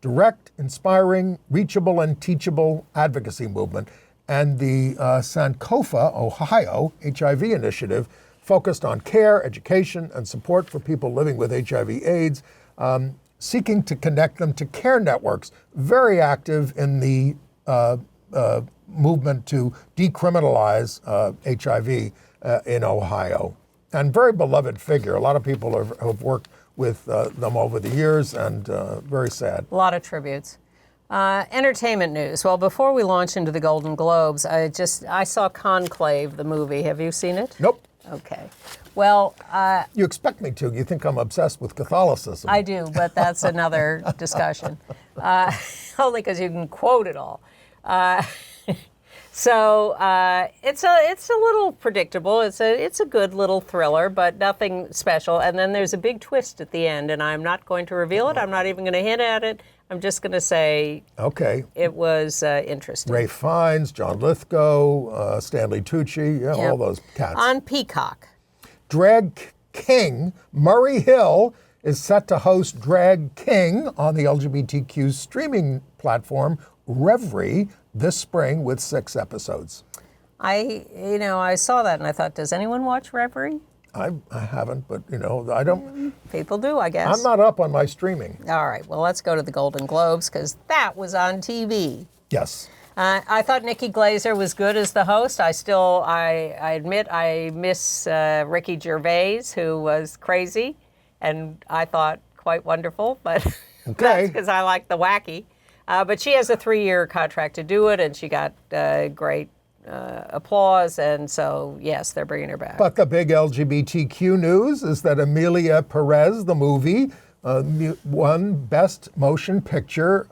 Direct, Inspiring, Reachable, and Teachable Advocacy Movement, and the Sankofa, Ohio HIV initiative focused on care, education, and support for people living with HIV/AIDS. seeking to connect them to care networks, very active in the movement to decriminalize HIV in Ohio. And very beloved figure. A lot of people have worked with them over the years, and very sad. A lot of tributes. Entertainment news. Well, before we launch into the Golden Globes, I saw Conclave, the movie. Have you seen it? Nope. Okay. Well, you expect me to. You think I'm obsessed with Catholicism. I do, but that's another discussion. Only because you can quote it all. So it's a little predictable. It's a good little thriller, but nothing special. And then there's a big twist at the end, and I'm not going to reveal it. I'm not even going to hint at it. I'm just going to say, okay, it was interesting. Ralph Fiennes, John Lithgow, Stanley Tucci, all those cats. On Peacock. Drag King Murray Hill is set to host Drag King on the LGBTQ streaming platform Reverie this spring with 6 episodes. I saw that and I thought, does anyone watch Reverie? I haven't, but I don't. People do, I guess. I'm not up on my streaming. All right, well, let's go to the Golden Globes because that was on TV. Yes. I thought Nikki Glaser was good as the host. I admit I miss Ricky Gervais, who was crazy, and I thought quite wonderful, but that's because I like the wacky. But she has a 3-year contract to do it, and she got great applause, and so, yes, they're bringing her back. But the big LGBTQ news is that EMILIA Perez, the movie, won Best Motion Picture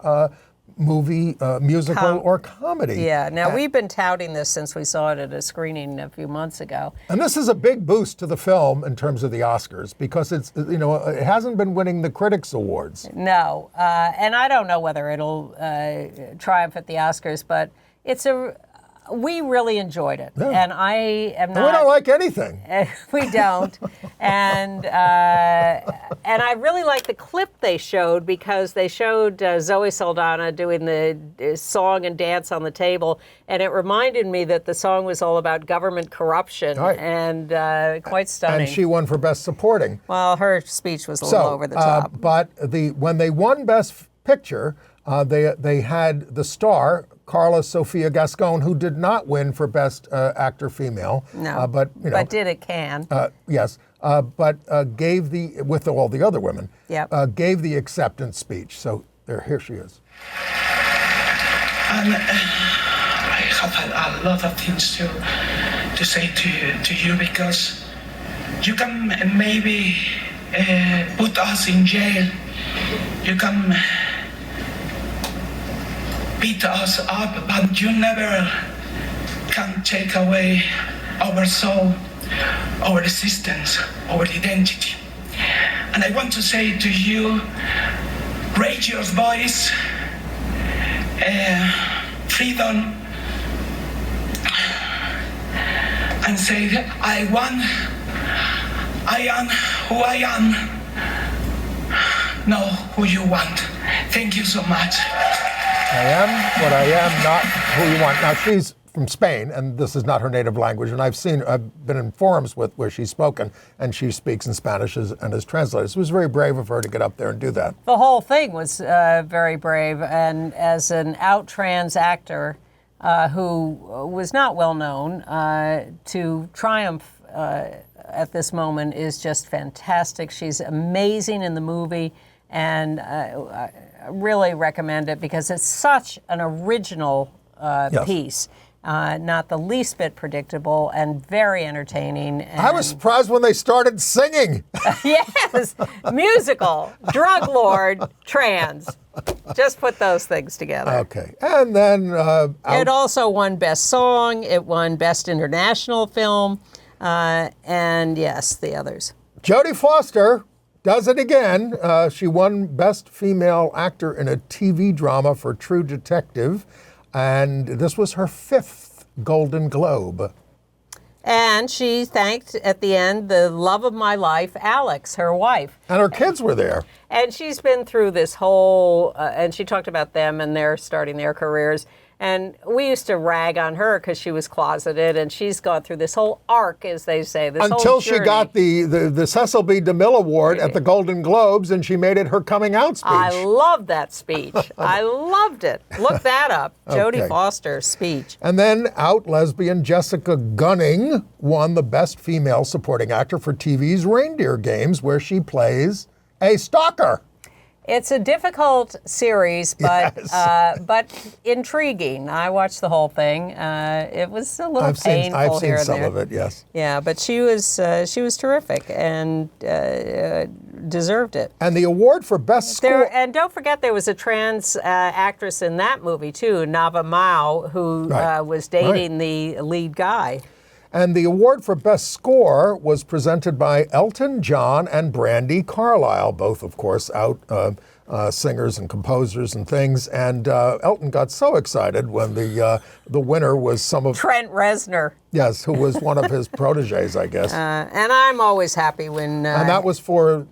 movie, musical, or comedy. Yeah, now we've been touting this since we saw it at a screening a few months ago. And this is a big boost to the film in terms of the Oscars, because it hasn't been winning the Critics Awards. No, and I don't know whether it'll triumph at the Oscars, but we really enjoyed it, and I am not. We don't like anything. We don't, and I really like the clip they showed, because they showed Zoe Saldana doing the song and dance on the table, and it reminded me that the song was all about government corruption, and quite stunning. And she won for Best Supporting. Well, her speech was a little over the top. But when they won Best Picture, they had the star Carla Sofia Gascon, who did not win for Best Actor Female. No, but did it can. Yes, but gave with all the other women. Yep. Gave the acceptance speech. So here she is. And I have a lot of things to say to you, because you can maybe put us in jail. You can beat us up, but you never can take away our soul, our existence, our identity. And I want to say to you, raise your voice, freedom, and say, I am who I am, know who you want. Thank you so much. I am what I am, not who you want. Now, she's from Spain, and this is not her native language, and I've been in forums where she's spoken, and she speaks in Spanish and is translated. So it was very brave of her to get up there and do that. The whole thing was very brave, and as an out trans actor who was not well known, to triumph at this moment is just fantastic. She's amazing in the movie, and I really recommend it because it's such an original piece. Not the least bit predictable and very entertaining. And I was surprised when they started singing. Yes, musical, drug lord, trans. Just put those things together. Okay, and then it also won Best Song. It won Best International Film, and yes, the others. Jodie Foster does it again. She won Best Female Actor in a TV Drama for True Detective, and this was her 5th Golden Globe. And she thanked at the end the love of my life, Alex, her wife. And her kids were there. And she's been through this whole, and she talked about them and they're starting their careers. And we used to rag on her because she was closeted, and she's gone through this whole arc, as they say, this until whole she journey. got the Cecil B. DeMille Award at the Golden Globes, and she made it her coming out speech. I love that speech. I loved it. Look that up. Jodie Okay. Foster's speech. And then out lesbian Jessica Gunning won the Best Female Supporting Actor for TV's Reindeer Games, where she plays a stalker. It's a difficult series, but Yes. but intriguing. I watched the whole thing. It was a little painful I've seen here and some there. of it, yes. Yeah, but she was terrific and deserved it. And the award for Best Score... And don't forget, there was a trans actress in that movie too, Nava Mao, who Right. was dating the lead guy. And the award for Best Score was presented by Elton John and Brandi Carlile, both, of course, out singers and composers and things. And Elton got so excited when the winner was some of... Trent Reznor. Yes, who was one of his proteges, I guess. And I'm always happy when... and that was for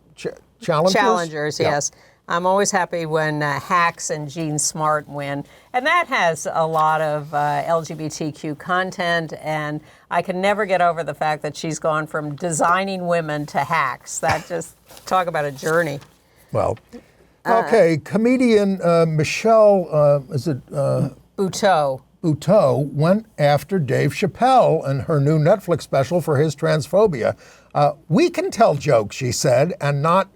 Challengers? Challengers, Yeah. yes. I'm always happy when Hacks and Jean Smart win. And that has a lot of LGBTQ content, and I can never get over the fact that she's gone from designing women to hacks. That just, talk about a journey. Well, okay, comedian Michelle, Buteau went after Dave Chappelle and her new Netflix special for his transphobia. We can tell jokes, she said, and not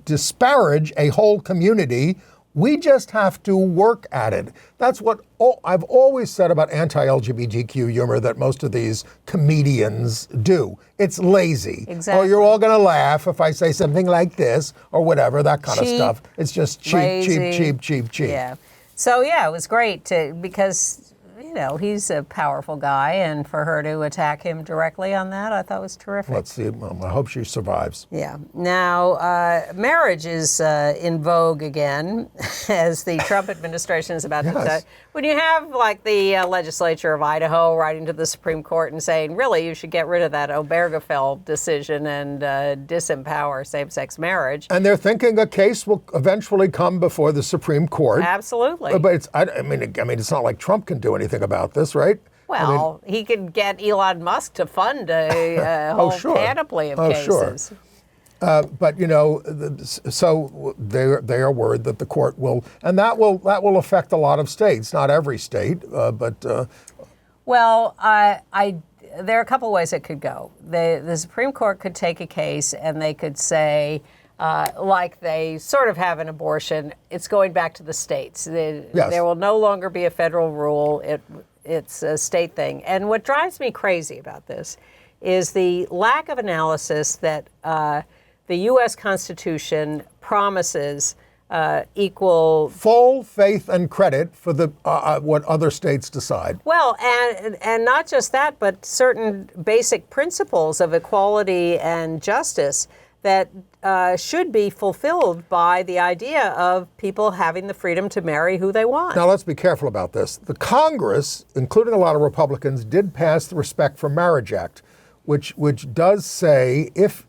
disparage a whole community. We just have to work at it. That's what I've always said about anti-LGBTQ humor that most of these comedians do. It's lazy. Exactly. Oh, you're all going to laugh if I say something like this or whatever, that kind of stuff. It's just cheap, lazy. cheap. Yeah. So, yeah, it was great because, you know, he's a powerful guy, and for her to attack him directly on that, I thought was terrific. Let's see. Well, I hope she survives. Yeah. Now, marriage is in vogue again, as the Trump administration is about to. When you have, like, the legislature of Idaho writing to the Supreme Court and saying, really, you should get rid of that Obergefell decision and disempower same-sex marriage. And they're thinking a case will eventually come before the Supreme Court. Absolutely. But I mean, it's not like Trump can do anything about this, right? Well, he could get Elon Musk to fund a whole panoply of cases. Sure. But you know, so they are worried that the court will, and that will affect a lot of states, not every state, but. Well, there are a couple ways it could go. The Supreme Court could take a case and they could say, like they sort of have an abortion, it's going back to the states. There will no longer be a federal rule. It's a state thing. And what drives me crazy about this is the lack of analysis that the U.S. Constitution promises equal... full faith and credit for the what other states decide. Well, and not just that, but certain basic principles of equality and justice that should be fulfilled by the idea of people having the freedom to marry who they want. Now, let's be careful about this. The Congress, including a lot of Republicans, did pass the Respect for Marriage Act, which does say if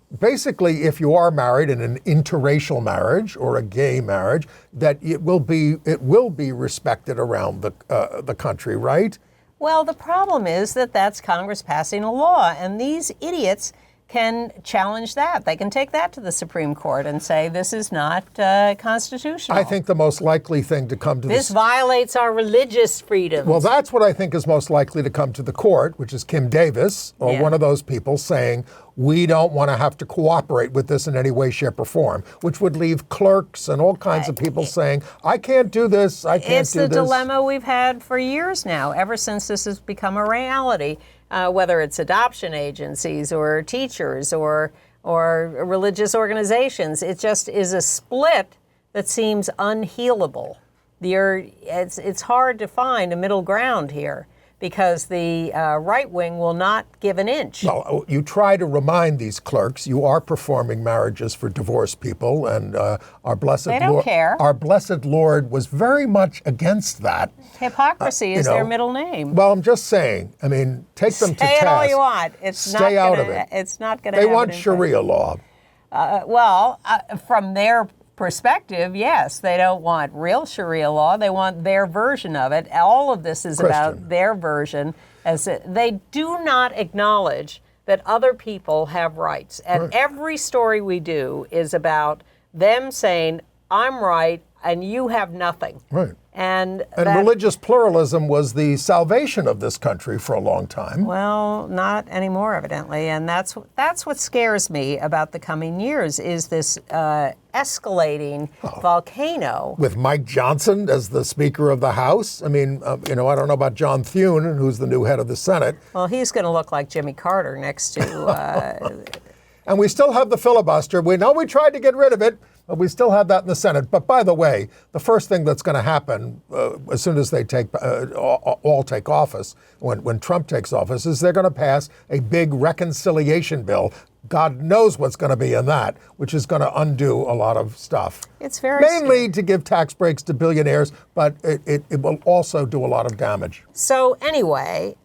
you are married in an interracial marriage or a gay marriage, that it will be respected around the country, right? Well, the problem is that that's Congress passing a law, and these idiots can challenge that. They can take that to the Supreme Court and say this is not constitutional. I think the most likely thing to come to this violates our religious freedoms. Well, that's what I think is most likely to come to the court, which is Kim Davis or one of those people saying we don't want to have to cooperate with this in any way, shape, or form, which would leave clerks and all kinds of people saying, I can't do this, I can't do this. It's the dilemma we've had for years now, ever since this has become a reality. Whether it's adoption agencies or teachers or religious organizations, it just is a split that seems unhealable. It's hard to find a middle ground here because the right wing will not give an inch. Well, you try to remind these clerks you are performing marriages for divorced people, and our blessed They don't care. Our blessed Lord was very much against that. Hypocrisy is their middle name. Well, I'm just saying. I mean, take them to task. Say it all you want. Stay out of it. It's not going to. They want Sharia law. From their perspective, yes, they don't want real Sharia law. They want their version of it. All of this is about their version. They do not acknowledge that other people have rights. And every story we do is about them saying, I'm right and you have nothing. Right. And religious pluralism was the salvation of this country for a long time. Well, not anymore, evidently. And that's what scares me about the coming years, is this escalating volcano. With Mike Johnson as the Speaker of the House. I mean, I don't know about John Thune, who's the new head of the Senate. Well, he's going to look like Jimmy Carter next to... And we still have the filibuster. We know we tried to get rid of it, but we still have that in the Senate. But by the way, the first thing that's going to happen as soon as they all take office, when Trump takes office, is they're going to pass a big reconciliation bill. God knows what's going to be in that, which is going to undo a lot of stuff. It's very mainly to give tax breaks to billionaires, but it will also do a lot of damage. So anyway,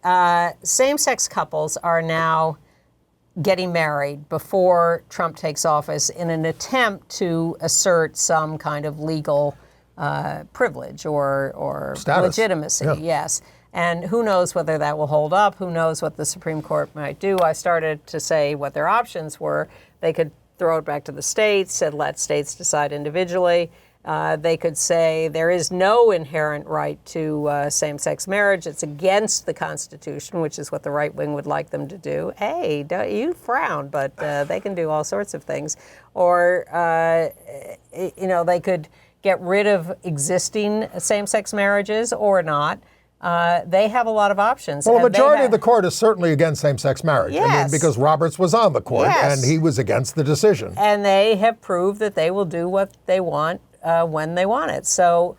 same-sex couples are now getting married before Trump takes office in an attempt to assert some kind of legal privilege or status. Legitimacy. Yes. And who knows whether that will hold up? Who knows what the Supreme Court might do? I started to say what their options were. They could throw it back to the states and let states decide individually. They could say there is no inherent right to same-sex marriage. It's against the Constitution, which is what the right wing would like them to do. Hey, you frown, but they can do all sorts of things. Or, they could get rid of existing same-sex marriages or not. They have a lot of options. Well, the majority of the court is certainly against same-sex marriage. Yes. I mean, because Roberts was on the court and he was against the decision. And they have proved that they will do what they want when they want it. So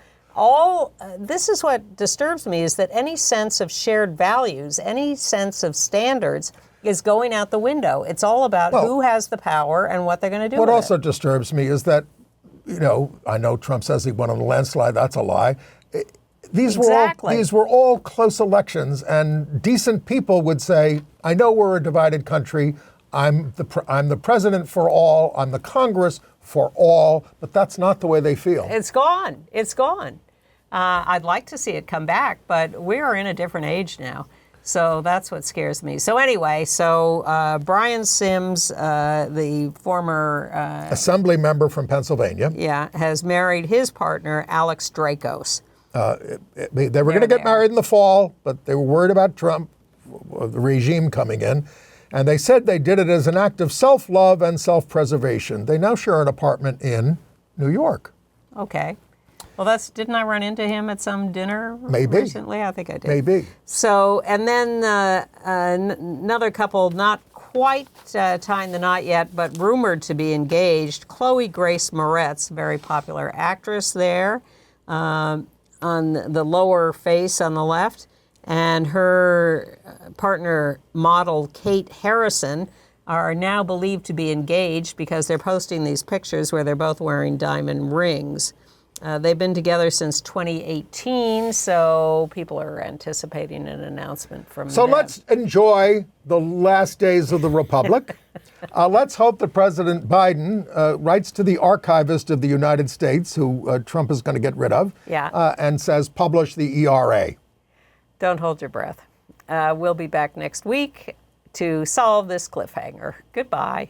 this is what disturbs me, is that any sense of shared values, any sense of standards is going out the window. It's all about who has the power and what they're going to do with it. What also disturbs me is that, I know Trump says he won on a landslide. That's a lie. These were all close elections, and decent people would say, I know we're a divided country. I'm the president for all. I'm the Congress for all, but that's not the way they feel. It's gone. It's gone. I'd like to see it come back, but we are in a different age now. So that's what scares me. So anyway, Brian Sims, the former... Assembly member from Pennsylvania. Yeah, has married his partner, Alex Dracos. They were going to get married in the fall, but they were worried about Trump, the regime coming in. And they said they did it as an act of self-love and self-preservation. They now share an apartment in New York. Okay. Well, didn't I run into him at some dinner recently? I think I did. Maybe. So, and then another couple, not quite tying the knot yet, but rumored to be engaged. Chloe Grace Moretz, very popular actress there, on the lower face on the left, and her partner, model Kate Harrison, are now believed to be engaged because they're posting these pictures where they're both wearing diamond rings. They've been together since 2018, so people are anticipating an announcement from them. So let's enjoy the last days of the Republic. Let's hope that President Biden writes to the archivist of the United States, who Trump is going to get rid of, and says, publish the ERA. Don't hold your breath. We'll be back next week to solve this cliffhanger. Goodbye.